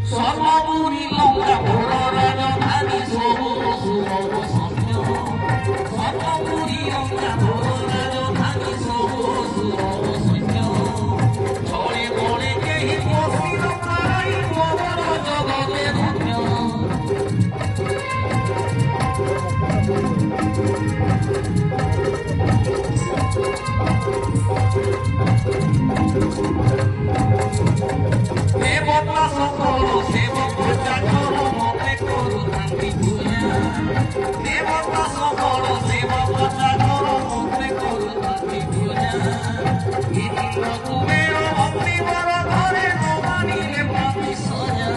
সর্বপুরী লঙ্কা ঘোর রাজধানী সর্বপুরী লঙ্কা ঘোর রাজধানী সৈন্য ছড়ে পড়ে কেহি বসিল পাই খবর জগতে ধন্য দেবতা সকল সেবক চাকর মতে করুথান্তি পূজা দেবতা সকল সেবক চাকর মতে করুথান্তি পূজা ইতি কুবের ভক্তি বর ধরে নমানিলে পাপি সজা